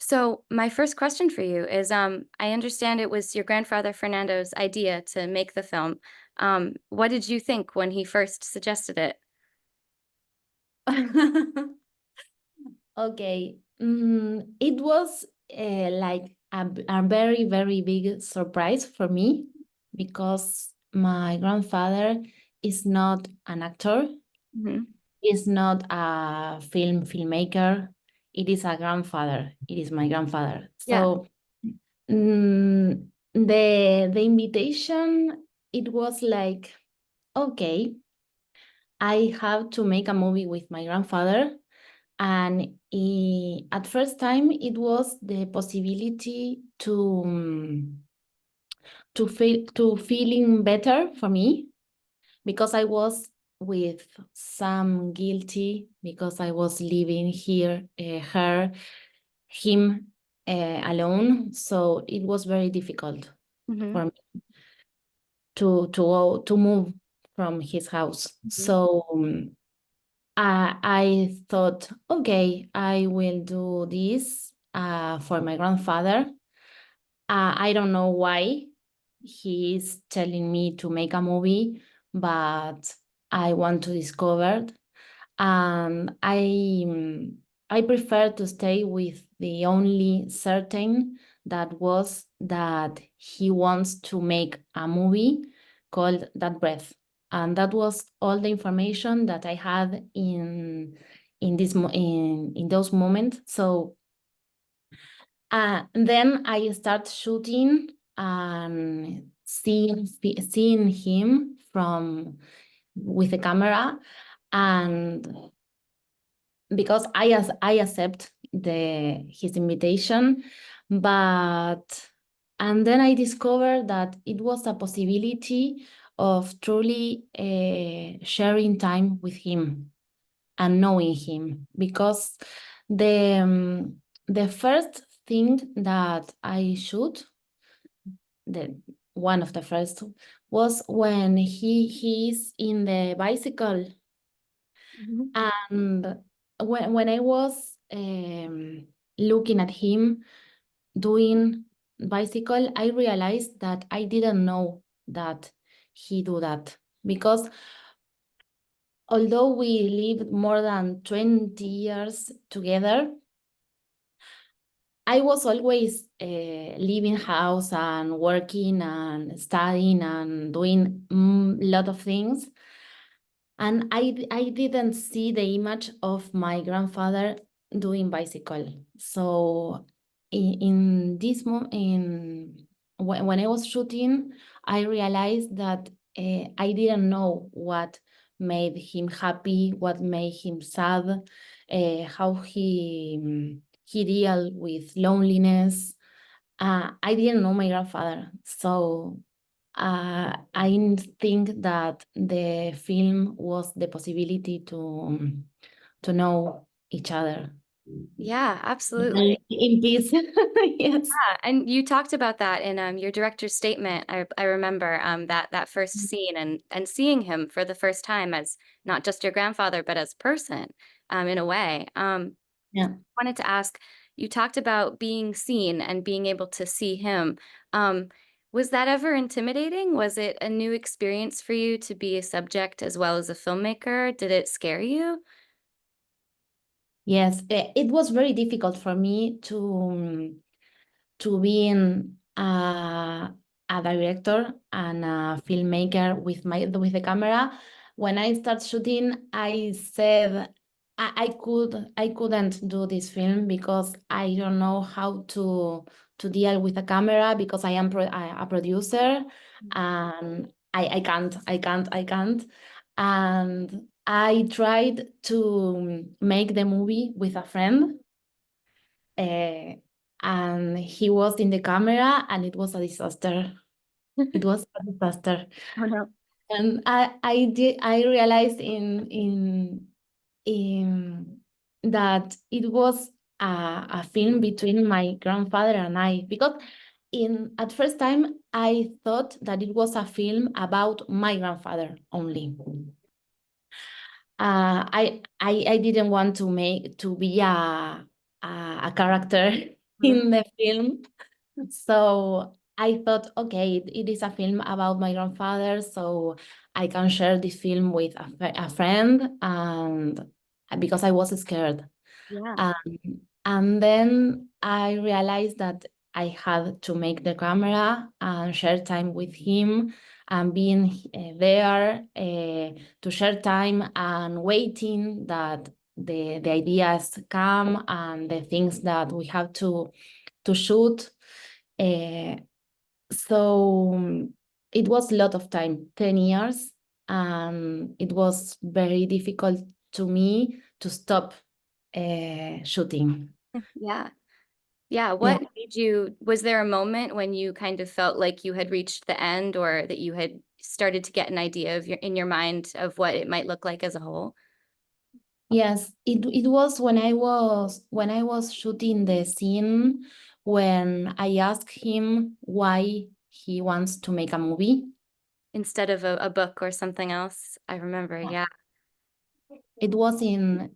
So my first question for you is, I understand it was your grandfather Fernando's idea to make the film. What did you think when he first suggested it? Okay, it was like a very, very big surprise for me because my grandfather is not an actor, Mhm. is not a filmmaker. It is a grandfather. It is my grandfather. Yeah. So the invitation, it was like, okay, I have to make a movie with my grandfather. And at first time, it was the possibility to feeling better for me because I was with some guilty because I was living here, him alone. So it was very difficult Hmm. for me to move from his house. Hmm. So I thought, okay, I will do this for my grandfather. I don't know why he is telling me to make a movie, but I want to discover. And I prefer to stay with the only certain that was that he wants to make a movie called That Breath. And that was all the information that I had in those moments. So then I start shooting and seeing him from with the camera, and because I accept his invitation, but and then I discovered that it was a possibility of truly sharing time with him and knowing him, because the first thing that I shoot, the one of the first, was when he's in the bicycle. Hmm. And when I was looking at him doing bicycle, I realized that I didn't know that he do that, because although we lived more than 20 years together, I was always leaving house and working and studying and doing a lot of things. And I didn't see the image of my grandfather doing bicycle. So in this when I was shooting, I realized that I didn't know what made him happy, what made him sad, how he deal with loneliness. I didn't know my grandfather, so I think that the film was the possibility to know each other Yeah, absolutely. in peace. Yes. Yeah, and you talked about that in your director's statement. I remember that first scene and seeing him for the first time as not just your grandfather, but as person, in a way. Yeah. Wanted to ask, you talked about being seen and being able to see him. Um, was that ever intimidating? Was it a new experience for you to be a subject as well as a filmmaker? Did it scare you? Yes, it was very difficult for me to being a director and a filmmaker with the camera. When I start shooting, I said I couldn't do this film because I don't know how to deal with a camera, because I am a producer, and I can't. And I tried to make the movie with a friend, uh, and he was in the camera, and it was a disaster. It was a disaster. Oh no. And I realized in that it was a film between my grandfather and I, because in at first time I thought that it was a film about my grandfather only. I didn't want to be a character Mhm. in the film. So I thought, okay, it is a film about my grandfather, so I can share this film with a friend, and because I was scared. Yeah. And then I realized that I had to make the camera and share time with him and being there to share time and waiting that the ideas come and the things that we have to shoot. Uh, so it was a lot of time, 10 years, and it was very difficult to me to stop shooting. Yeah. Yeah, Yeah. what made you was there a moment when you kind of felt like you had reached the end or that you had started to get an idea of your in your mind of what it might look like as a whole? Yes, it was when I was shooting the scene when I asked him why he wants to make a movie. Instead of a book or something else? I remember, yeah. It was in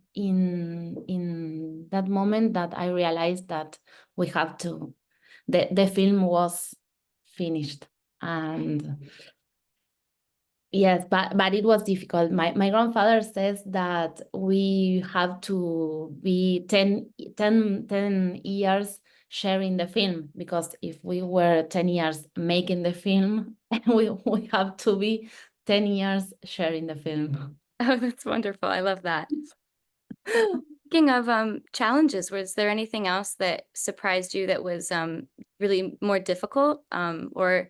that moment that I realized that we have to the film was finished. And yes, but it was difficult. My grandfather says that we have to be 10 years sharing the film, because if we were 10 years making the film, we have to be 10 years sharing the film. Oh, that's wonderful, I love that. Speaking of, challenges, was there anything else that surprised you that was, really more difficult, or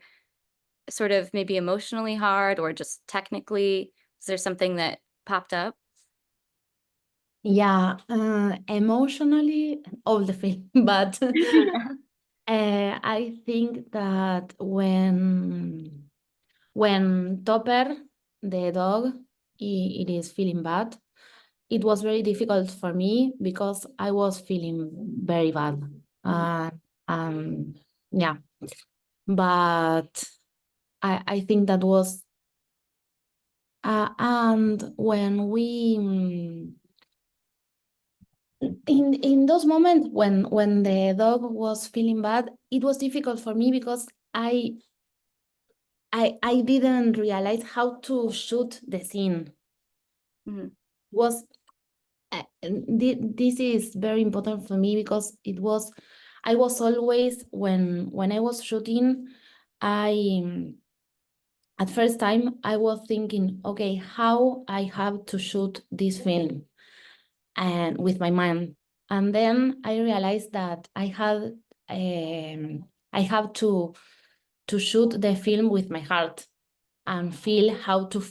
sort of maybe emotionally hard or just technically? Is there something that popped up? Yeah, emotionally, all the film, but I think that when Topper, the dog, it is feeling bad, it was very difficult for me because I was feeling very bad. Mhm. And yeah, but I think that was, and when we, in those moments when the dog was feeling bad, it was difficult for me because I didn't realize how to shoot the scene. Mhm. Was this is very important for me because I was always when I was shooting, I at first time I was thinking, okay, how I have to shoot this film and with my mind. And then I realized that I have to shoot the film with my heart and feel how to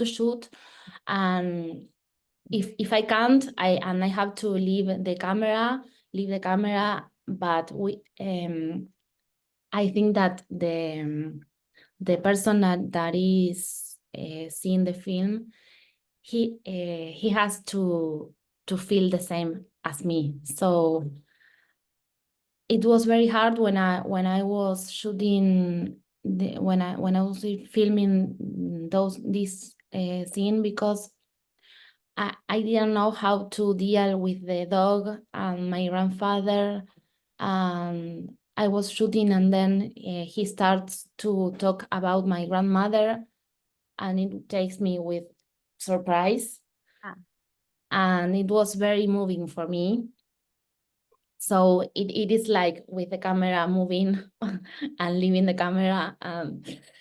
shoot. And if I can't, I have to leave the camera. But I think that the person that is seeing the film, he has to feel the same as me. So it was very hard when I was shooting when I was filming this scene, because I didn't know how to deal with the dog and my grandfather. I was shooting, and then he starts to talk about my grandmother, and it takes me with surprise. Yeah. And it was very moving for me. So it is like with the camera moving and leaving the camera.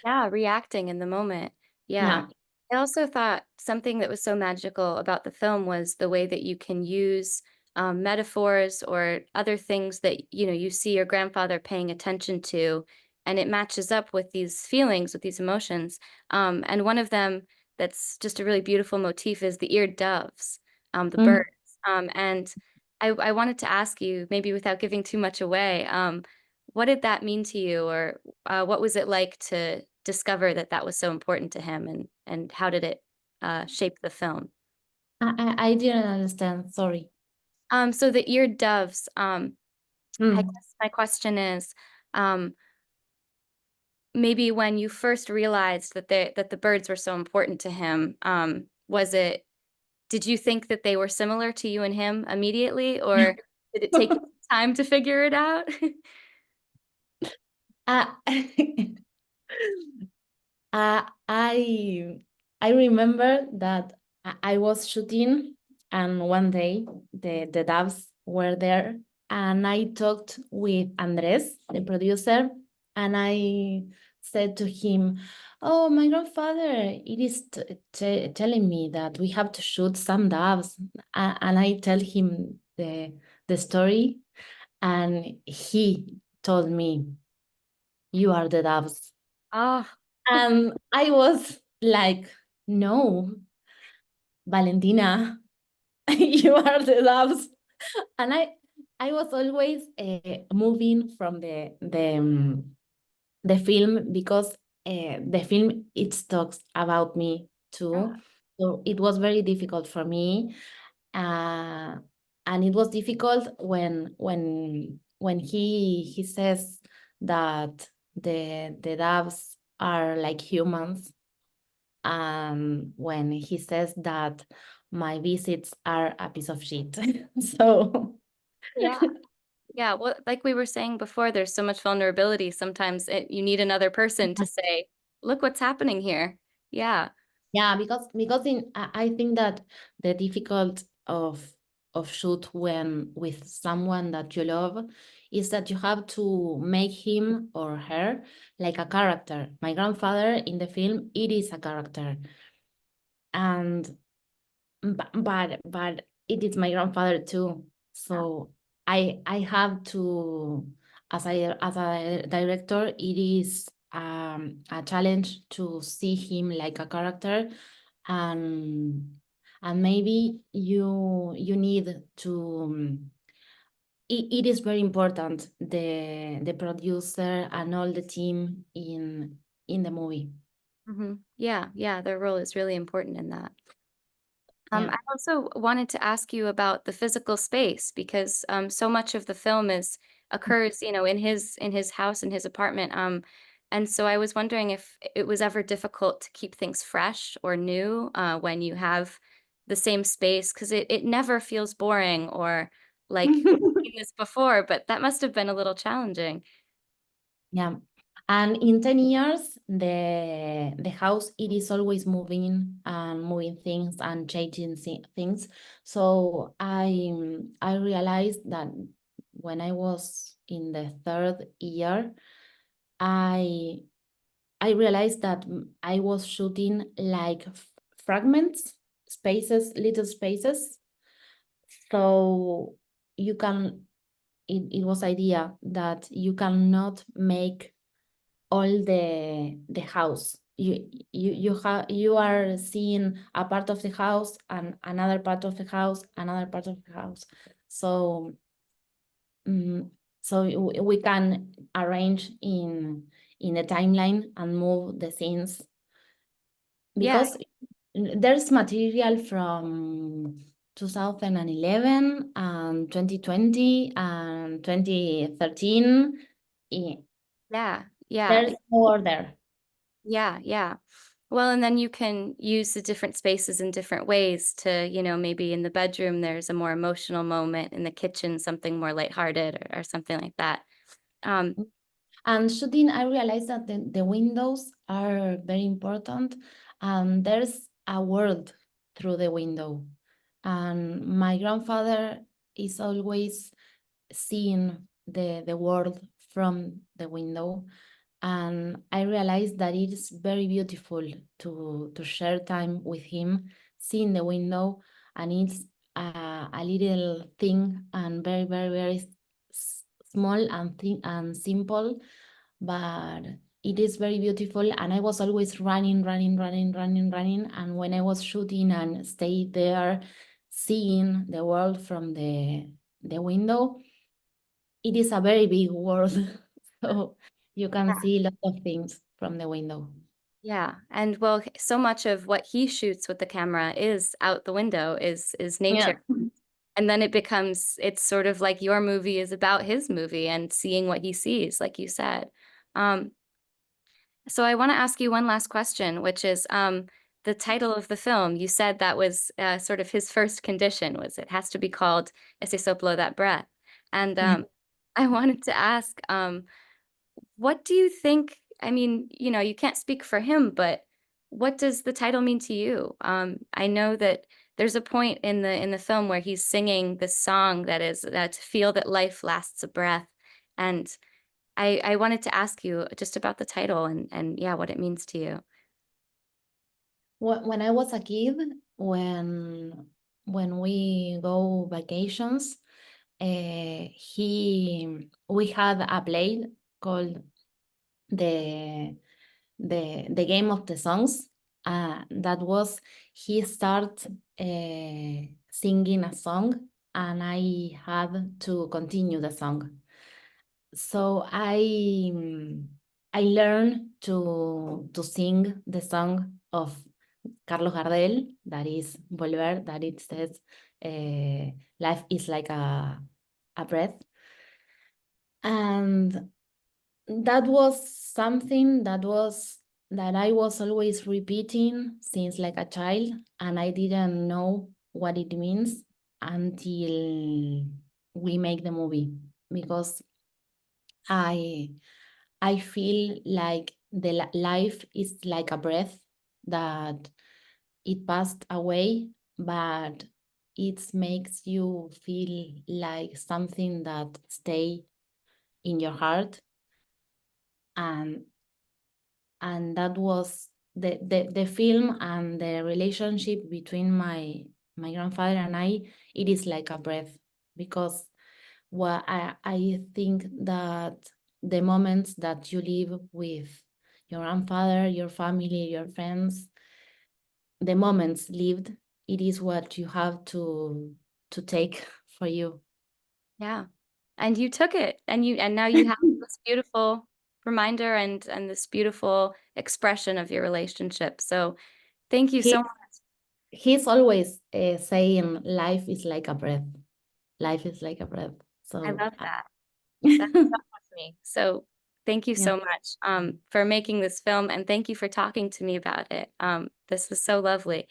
Yeah, reacting in the moment. Yeah. Yeah. I also thought something that was so magical about the film was the way that you can use metaphors or other things that you see your grandfather paying attention to, and it matches up with these feelings, with these emotions. And one of them that's just a really beautiful motif is the eared doves, the Mm. birds. And I wanted to ask you, maybe without giving too much away, what did that mean to you, or what was it like to discover that that was so important to him, and how did it shape the film? I didn't understand. Sorry. So the eared doves. I Mm. guess my question is, um, maybe when you first realized that the birds were so important to him, was it? Did you think that they were similar to you and him immediately, or did it take you time to figure it out? Uh, I remember that I was shooting, and one day the doves were there, and I talked with Andres, the producer, and I said to him, "Oh, my grandfather, it is telling me that we have to shoot some doves," and I tell him the story, and he told me, "You are the doves." Oh, And I was like, no, Valentina, you are the loves. And I was always moving from the film because the film it talks about me too. yeah. So it was very difficult for me. Uh, and it was difficult when he says that the doves are like humans, when he says that my visits are a piece of shit. So Yeah. Yeah, well, like we were saying before, there's so much vulnerability. Sometimes you need another person to say, "Look what's happening here." Yeah. yeah, because I think that the difficult of shoot when with someone that you love is that you have to make him or her like a character. My grandfather in the film, it is a character, and but it is my grandfather too. Yeah. So I have to, as a director, it is a challenge to see him like a character, and maybe you need to. It is very important, the producer and all the team in the movie. Yeah, yeah, their role is really important in that. Yeah. I also wanted to ask you about the physical space because so much of the film is occurs, in his house, in his apartment. And so I was wondering if it was ever difficult to keep things fresh or new when you have the same space, because it never feels boring or like you've seen this before, but that must have been a little challenging. Yeah. And in 10 years, the house, it is always moving and moving things and changing things. So I realized that when I was in the third year, I I realized that I was shooting like fragments, spaces, little spaces. So you can, it was idea that you cannot make all the house. You are seeing a part of the house and another part of the house, another part of the house. So so we can arrange in a timeline and move the scenes, Yeah, because there's material from 2011 and 2020 and 2013. yeah, yeah. There's more there. Yeah, yeah. Well, and then you can use the different spaces in different ways to, maybe in the bedroom, there's a more emotional moment, in the kitchen, something more lighthearted or something like that. Um, And shooting, I realized that the windows are very important. And there's a world through the window. And my grandfather is always seeing the world from the window. And I realized that it is very beautiful to share time with him, seeing the window, and it's a little thing and very, very, very small and thin and simple, but it is very beautiful. And I was always running, running, running, running, running. And when I was shooting and stayed there, seeing the world from the window, it is a very big world. So you can yeah, see a lot of things from the window. yeah. And well, so much of what he shoots with the camera is out the window, is nature. Yeah. And then it's sort of like your movie is about his movie and seeing what he sees, like you said. Um, So I want to ask you one last question, which is the title of the film. You said that was sort of his first condition was it has to be called Ese soplo, that breath. And Yeah. I wanted to ask, what do you think? I mean, you can't speak for him, but what does the title mean to you? I know that there's a point in the film where he's singing this song that is that to feel that life lasts a breath, and I wanted to ask you just about the title and yeah, what it means to you. When I was a kid, when we go vacations, he we had a play called the the game of the songs. That was he start singing a song, and I had to continue the song. So I learned to sing the song of Carlos Gardel, that is Volver, that it says life is like a breath. And that was something that I was always repeating since like a child, and I didn't know what it means until we make the movie, because I I feel like the life is like a breath that it passed away, but it makes you feel like something that stay in your heart. And that was the film, and the relationship between my grandfather and I, it is like a breath, because I think that the moments that you live with your grandfather, your family, your friends, the moments lived, it is what you have to take for you. Yeah. And you took it, and now you have this beautiful reminder and this beautiful expression of your relationship. So, thank you so He much. he's always saying life is like a breath. Life is like a breath. I So love that. That stuck with me. So, thank you yeah. so much, for making this film, and thank you for talking to me about it. This was so lovely.